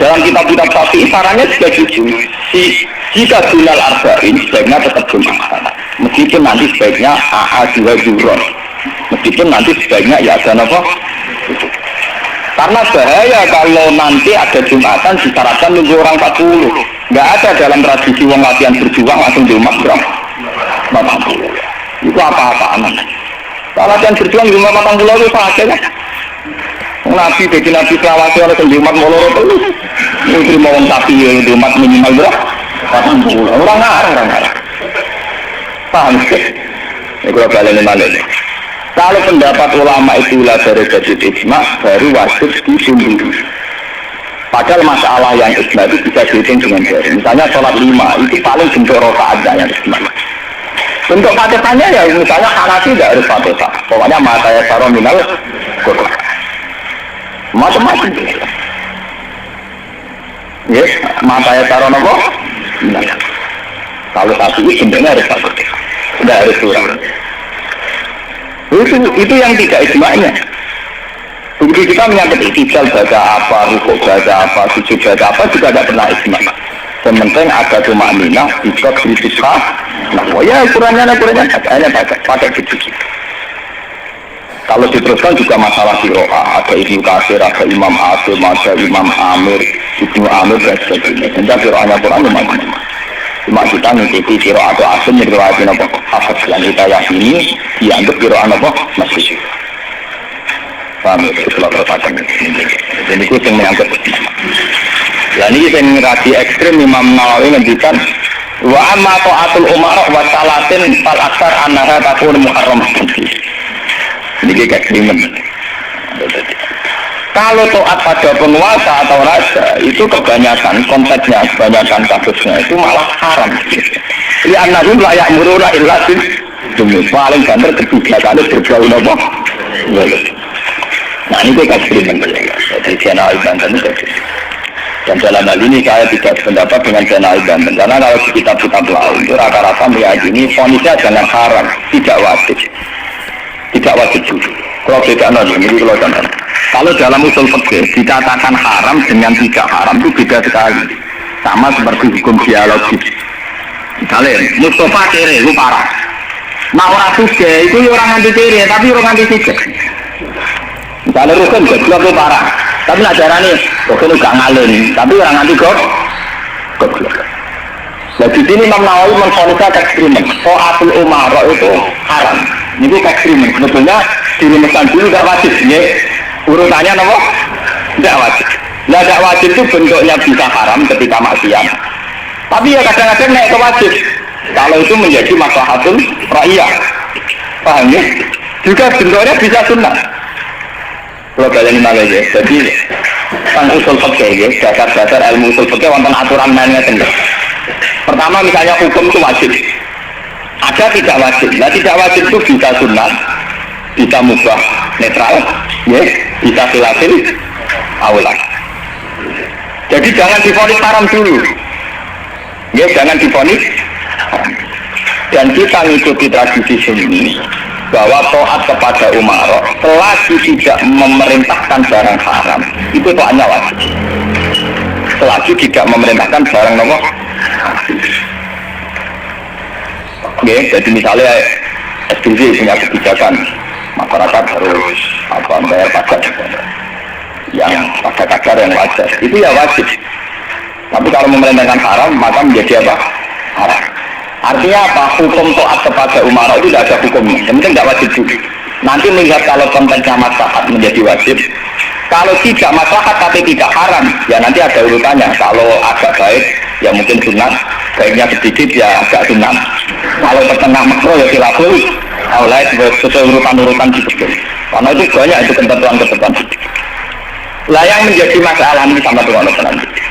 Dalam kitab-kitab Syafi'i sarannya juga gitu. Jika Bilal Arba'in sebaiknya tetap Jumatan. Meskipun nanti sebaiknya AA2 Zuhron. Meskipun nanti sebaiknya ya ada apa? Karena bahaya kalau nanti ada Jumatan disyaratkan nunggu orang 40. Nggak ada dalam tradisi wong latihan berjuang langsung di umat berapa? 40. Itu apa-apaan. Kalau latihan berjuang di umat 40 itu saja kan? Nabi bagi Nabi selawasi oleh umat molor itu mungkin mau tapi di umat minimal berapa? 40. Orang ngarang. Paham sih? Ini kalau balik ini. Kalau pendapat ulama itu lah dari jadi ijma baru wajib disunduri. Padahal masalah yang ijma itu bisa dihitung dengan jari. Misalnya sholat 5 itu paling bentuk rokaatnya yang ijma. Bentuk fatihahnya ya misalnya Hanafi tidak harus fatihah. Pokoknya mata ya saro minal Quran. Macam-macam. Yes, mata ya saro nopo. Kalau satu itu bentuknya harus fatihah. Tidak harus surah. Itu yang tidak ijma'nya. Begitu kita menyangkut iktidal baca apa, rukuk baca apa, sujud baca apa juga tidak pernah ijma'. Yang penting ada cuma aminah, ikut kritisah. Nah, ya ukurannya hanya pakai gitu. Kalau diteruskan juga masalah kiroah, ada Ibnu Katsir, ada Imam Asim, ada Imam Amir, Ibnu Amir dan sebagainya. Sehingga kiroahnya Quran macam-macam. Cuma kita mengikuti kiroah atau Asim yang diriwayatkan apa? Hafaz yang kita yakini dianggap kiroah apa? Masih. Paham ya? Itu kalau terpakai. Jadi itu yang menyangkut. Dan ini yang radi ekstrim Imam Nawawi ngendikan wa amma ta'atul umara wa salatin fal aksar annaha takun muharramatan. Ini kayak ekstrim. Kalau taat pada penguasa atau raja itu kebanyakan konteksnya, kebanyakan kasusnya itu malah haram. Li'annahum la ya'muruna illa bil jumlah. Paling benar kebijakannya bergaul apa? Nah ini kayak ekstrim. Jadi channel Banten itu. Dan dalam hal ini saya tidak pendapat dengan channel Banten. Karena kalau di kitab-kitab lain itu rata-rata meyakini vonisnya jangan haram, tidak wajib. Tidak wajib dulu. Kalau beda ini kalau contoh. Kalau dalam usul fikih dikatakan haram dengan tidak haram itu beda sekali. Sama seperti hukum biologis. Misalnya Mustafa kere itu parah. Nah orang suge itu orang anti kere tapi orang anti suge. Misalnya Rukun goblok itu parah. Tapi ajarannya Rukun gak ngalun tapi orang anti goblok. Nah di sini Imam Nawawi menfonisnya ekstrim. Ta'atul umara itu haram. Ini ekstrim. Sebetulnya dirumuskan dulu gak wajib. Urutannya apa? Tidak wajib. Tidak wajib itu bentuknya bisa haram ketika maksiat. Tapi ya kadang-kadang naik ke wajib. Kalau itu menjadi maslahatul ra'iyah. Paham ya? Juga bentuknya bisa sunnah. Kalau kalian malah ya. Jadi tentang usul fikih ya, dasar-dasar ilmu usul fikih wonten aturan mainnya sendiri. Pertama misalnya hukum itu wajib. Ada tidak wajib. Nah tidak wajib itu bisa sunnah, bisa mubah netral, ya, bisa khilafil aulah. Jadi jangan divonis haram dulu. Ya, jangan divonis. Dan kita mengikuti tradisi sini bahwa taat kepada umara selagi tidak memerintahkan barang haram itu taatnya wajib. Selagi tidak memerintahkan barang nomor. Oke, jadi misalnya SDG punya kebijakan masyarakat harus bayar pajak yang pajak yang wajar itu ya wajib. Tapi kalau memerintahkan haram maka menjadi apa? Haram. Artinya apa? Hukum taat kepada umara itu tidak ada hukumnya. Yang penting tidak wajib juga. Nanti melihat kalau konteksnya maslahat menjadi wajib. Kalau tidak maslahat tapi tidak haram, ya nanti ada urutannya. Kalau agak baik, ya mungkin sunat. Baiknya sedikit, ya agak sunat. Kalau setengah makro, ya khilaful aulah sesuai urutan-urutan gitu. Karena itu banyak itu ketentuan-ketentuan. Lah yang menjadi masalah ini sama dengan nanti.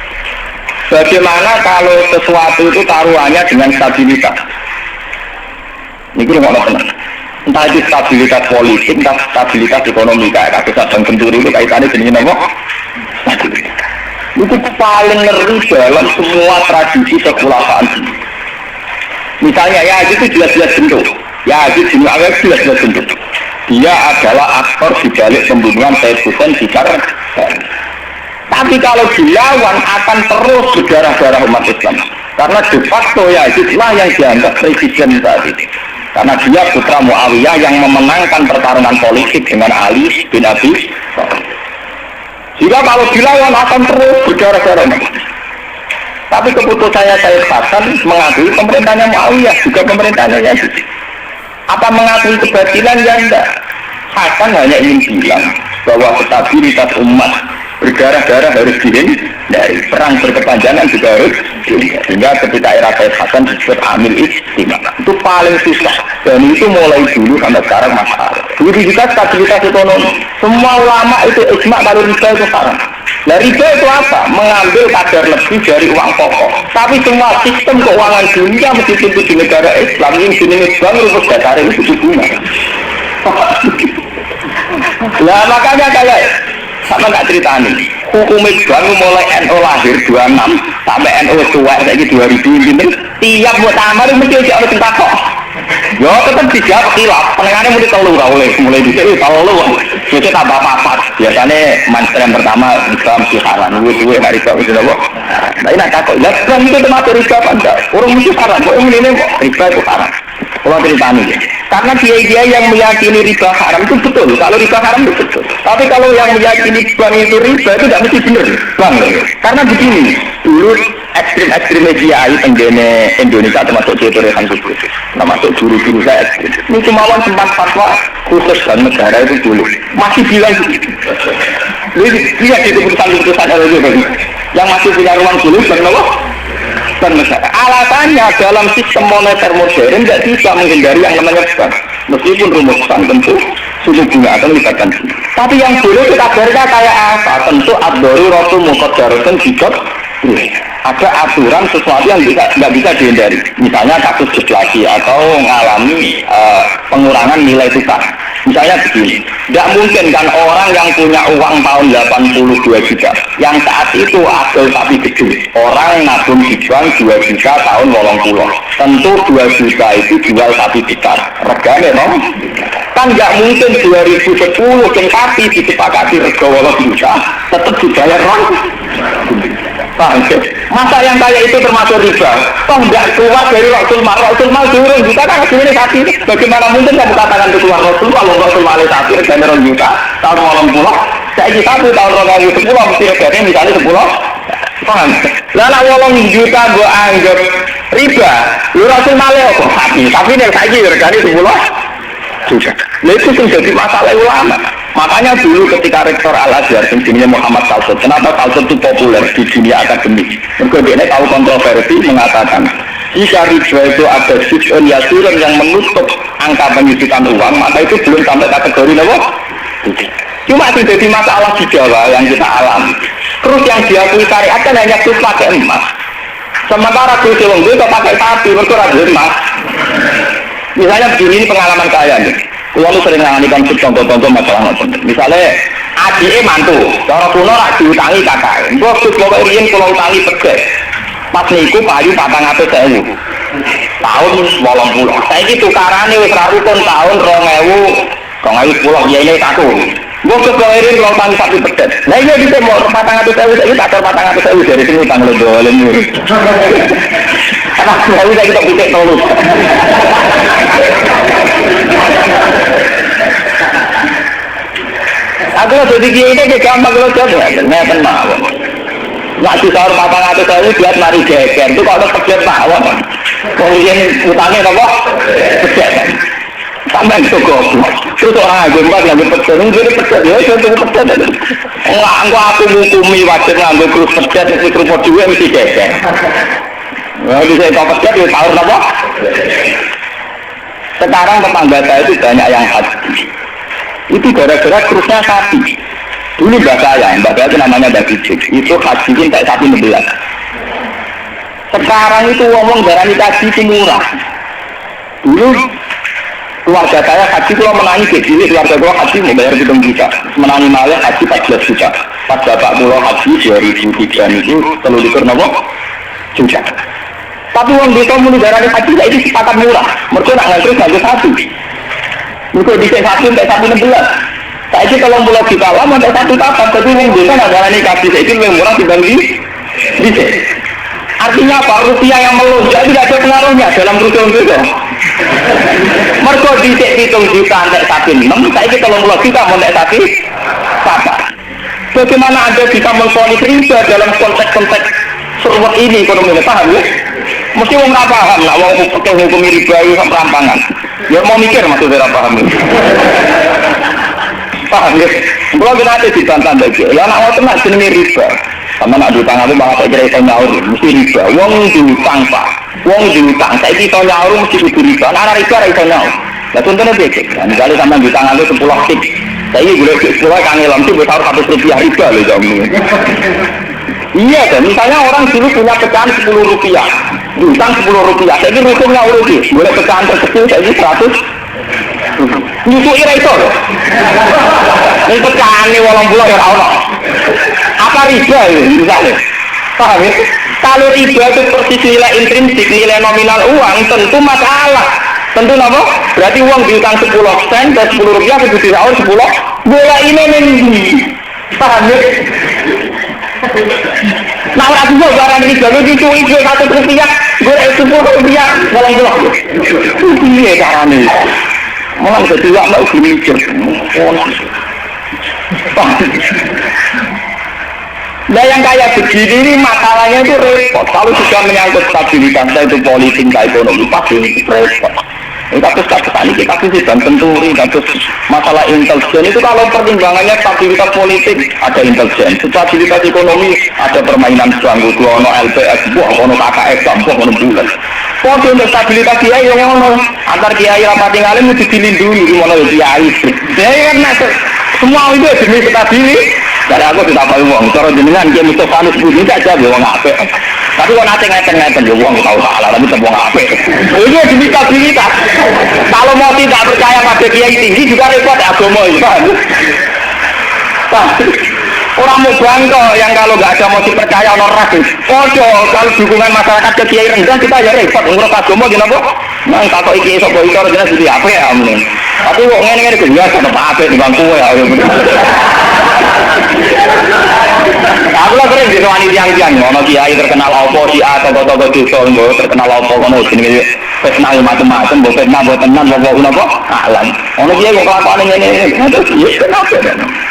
Bagaimana kalau sesuatu itu taruhannya dengan stabilitas? Ini kita mau tenang. Entah itu stabilitas politik, entah stabilitas ekonomi kayak kasus Bank Senturi itu kaitannya dengan apa? Stabilitas. Itu paling ngeri dalam semua tradisi kekhilafaan. Misalnya ya itu jelas-jelas bentuk. Ya itu jumlahnya jelas-jelas bentuk. Dia adalah aktor di balik pembunuhan Said Hussein di Karbala. Tapi kalau dilawan akan terus berdarah-darah umat Islam. Karena de facto Yazidlah yang dianggap presiden saat ini. Karena dia putra Muawiyah yang memenangkan pertarungan politik dengan Ali bin Abi Thalib. Jika kalau dilawan akan terus berdarah-darah umat Islam. Tapi keputusannya Sayyid Hasan mengakui pemerintahnya Muawiyah, juga pemerintahnya Yazid. Apa mengakui kebatilan? Ya enggak. Hasan hanya ingin bilang bahwa stabilitas umat berdarah-darah harus dihindari, perang berkepanjangan juga harus dihindari. Sehingga ketika era Sayyid Hasan disebut Amil Ijtima, itu paling susah, dan itu mulai dulu sampai sekarang masalah. Begitu juga stabilitas ekonomi, semua ulama itu ijma kalau riba itu haram. Nah riba itu apa? Mengambil kadar lebih dari uang pokok. Tapi semua sistem keuangan dunia meskipun itu di negara Islam, ini jenis bank rumus dasar itu suku bunga. Nah makanya kayak sama nggak cerita nih, hukum bank mulai NU lahir 26 sampai NU tua lagi 2000 ini, tiap buat amar mesti ada tempat kok. Yo tetap dijawab khilaf, pendengarnya mulai di sini tahu jadi tambah apa biasanya mainstream pertama Islam mesti haram, gue hari kau itu apa? Nah ini takut, ya kan itu termasuk riba apa enggak? Orang mesti haram, kok ini riba itu haram. Kalau cerita nih, karena dia yang meyakini riba haram itu betul. Kalau riba haram itu betul. Tapi kalau yang meyakini bank itu riba itu tidak mesti benar, bang. Karena begini, dulu ekstrim media tenggene Indonesia termasuk Jodoh Rehan Kudus, termasuk guru-guru saya ekstrim. Ini kemauan sempat fatwa khusus dan negara itu dulu masih bilang begitu. Lihat di keputusan yang masih punya ruang dulu dan Allah. Alasannya dalam sistem moneter modern tidak bisa menghindari yang namanya bank. Meskipun rumus bank tentu suku bunga akan melibatkan. Tapi yang boleh kita berikan kayak apa? Tentu ad-daruratu muqaddaratun bidot. Ada aturan sesuatu yang tidak bisa dihindari. Misalnya kasus deflasi atau mengalami pengurangan nilai tukar. Misalnya begini, tidak mungkin kan orang yang punya uang tahun 82 juta, yang saat itu asal tapi gede, orang nabung di bank 2 juta tahun 80, tentu 2 juta itu jual sapi besar, regane no? Kan nggak mungkin 2010 yang sapi disepakati rega 8 juta, tetap dibayar orang. Masa yang kayak itu termasuk riba? Toh nggak keluar dari Rasul Mal turun juta kan hasilnya sapi. Bagaimana mungkin kamu katakan itu keluar Rasul kalau Rasul Mal sapi regane 2 juta tahun 80? Saya ini satu tahun 2010 mesti regane misalnya 10. Paham? Lalu 8 juta gue anggap riba. Lu Rasul Mal kok sapi? Tapi yang saya ini regane 10 juta. Nah itu menjadi masalah ulama. Makanya dulu ketika rektor Al-Azhar jenisnya Muhammad Talsud, kenapa Talsud itu populer di dunia akademik? Mereka dia tahu kontroversi mengatakan jika riba itu ada sifat yasirun yang menutup angka penyusutan uang, maka itu belum sampai kategori apa? Cuma itu jadi masalah di Jawa yang kita alami. Terus yang diakui syariat kan hanya terus pakai emas. Sementara terus yang itu pakai sapi, mereka rajin emas. Misalnya begini, ini pengalaman saya nih. Kalau sering mengalami contoh-contoh masalah macam misalnya adik mantu, cara kuno rak diutangi kakak. Gue terus mau ingin kalau utangi pedes. Pas niku payu 400.000 tahun 80. Saya gitu tukarannya wis rukun tahun 2000 pulau ya ini satu. Gue kebayarin kalau utangi sapi pedes. Nah ini bisa mau 400.000 ini tak 400.000 dari sini utang lo dolen. Karena saya udah kita bikin tolong. Aku jadi gini gampang kalau coba, ternyata mawon. Nggak sahur 400.000 buat mari geger, itu kalau pedet mawon. Kemudian utangnya apa? Pedet. Sampai itu goblok. Terus orang agak yang pedet, jadi pedet ya, jadi pedet. Enggak aku hukumi wajib nganggo terus pedet, itu terus dua mesti geger. Nah, bisa itu pedet ya sahur apa? Sekarang tetangga saya itu banyak yang haji. Itu gara-gara krusnya sapi. Dulu mbak saya itu namanya Mbak Bijik. Itu haji ini kayak sapi 16. Sekarang itu ngomong darani haji itu murah. Dulu keluarga saya haji kalau menangi gaji, keluarga saya haji membayar 7 juta. Menangi malah haji 14 juta. Pas bapak pulau haji 2003 itu terlalu nopo juta. Tapi uang di kamu darani haji itu sepakat murah. Mereka nak ngantri ngantri sapi. Mereka bisa sapi sampai sapi 16. Saya ini kalau mulai kita lama ada satu tapak, tapi yang biasa adalah ini kasih saya itu lebih murah dibanding bisa. Artinya apa? Rupiah yang melonjak tidak ada pengaruhnya dalam rupiah itu. Mergo dhisik 7 juta antek sapi 6, saiki 30 juta antek sapi 4. Bagaimana Anda bisa memponis riba dalam konteks-konteks seruat ini ekonomi, paham ya? Mesti wong ora paham lah wong pakai hukum riba itu perampangan. Ya mau mikir maksudnya ora paham. Paham ya? Kalau kita ada dibantah lagi, ya anak wong tenan jenenge riba. Sama nak diutang aku malah tak kira iso nyaur, mesti riba. Wong diutang Pak, wong diutang. Saya iso nyaur mesti kudu riba. Anak riba ora iso nyaur. Lah contohnya becek. Misalnya sama diutang aku 10 tik, saya ini boleh 10 kangelan itu besar 100 rupiah riba loh kamu. Iya kan, misalnya orang dulu punya pecahan 10 rupiah, diutang 10 rupiah. Saya ini rukungnya uruti, boleh pecahan terkecil saya ini 100. Nyusu ira itu loh. Ini pecahan ini 80 ya Allah. Apa riba ini misalnya? Paham ya? Kalau riba itu persis nilai intrinsik, nilai nominal uang, tentu masalah. Tentu apa? Berarti uang diutang 10 sen dan 10 rupiah itu disaur 10. Bola ini nih. Paham ya? Nah orang juga barang riba itu cuy 1 rupiah, gue 10 rupiah, bolong bolong. Ini caranya. Malah jadi nggak mau mikir. Nah yang kayak begini ini masalahnya itu repot. Kalau sudah menyangkut stabilitas itu politik, ekonomi pasti repot. Ini kasus-kasus ini kasus dan tenturi, kasus masalah intelijen itu kalau pertimbangannya stabilitas politik ada intelijen, stabilitas ekonomi ada permainan selanggu dua, ono LPS, buah, ono KKS, buah, ono bulan. Kode untuk stabilitas kiai yang ono antar kiai rapat tinggalin itu dilindungi, ono kiai. Jadi kan semua itu demi stabilitas. Dari aku tidak tahu uang, cara jenengan dia Mustafa Nus Budi tidak jadi uang apa. Tapi kalau nanti ngeten dia uang tahu salah, tapi tetap uang apa. Ini demi stabilitas. Kalau mau tidak percaya pada kiai tinggi juga repot agama itu. Orang mau bangga yang kalau nggak ada motif percaya orang ragu. Kalau dukungan masyarakat ke kiai rendah kita ya repot. Ngurus agama gimana kok? Nang takut iki iso itu jelas jadi apa ya amin. Tapi kok ngene-ngene biasa apa di bangku ya. Aku lah sering disewani tiang-tiang, ono kiai terkenal apa si A atau desa terkenal apa ono jenenge fitnah macam-macam, mbok fitnah mbok tenan mbok napa alam. Ono kiai kok kelakuane ngene. Terus ya kenapa?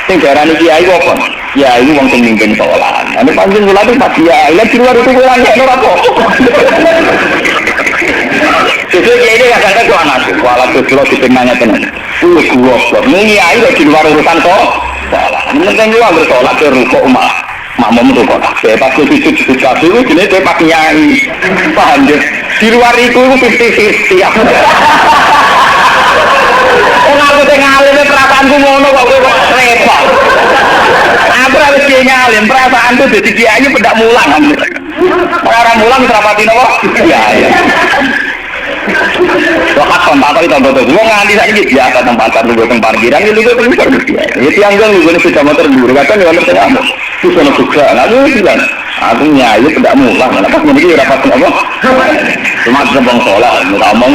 Sing darani kiai kok apa? Ya ini wong sing mimpin sholat. Ane pancen sholat itu pas kiai, lha di luar itu ora ora apa. Jadi kiai ini kadang-kadang kok anak, walau kalau dipenganya tenan. Gua kok kiai di luar urusan kok. Mending lu ambil sholat ke rukuk makmum itu kok saya pas ke sujud dulu gini saya pakai nyai paham ya di luar itu 50-50 aku ngalim perasaanku ngono kok repot aku harus dia ngalim perasaanku jadi kiai pedak mulang orang mulang terapati nopo ya Wakat kontak itu betul. Gua nganti saja biasa tempat parkiran itu juga terus ya. Itu yang gak gue nih sudah motor dulu. Kata nih orang tengah. Itu sana juga. Lalu bilang, aku nyai tidak mulah. Kenapa kemudian rapat apa? Cuma sebong sholat. Ngomong.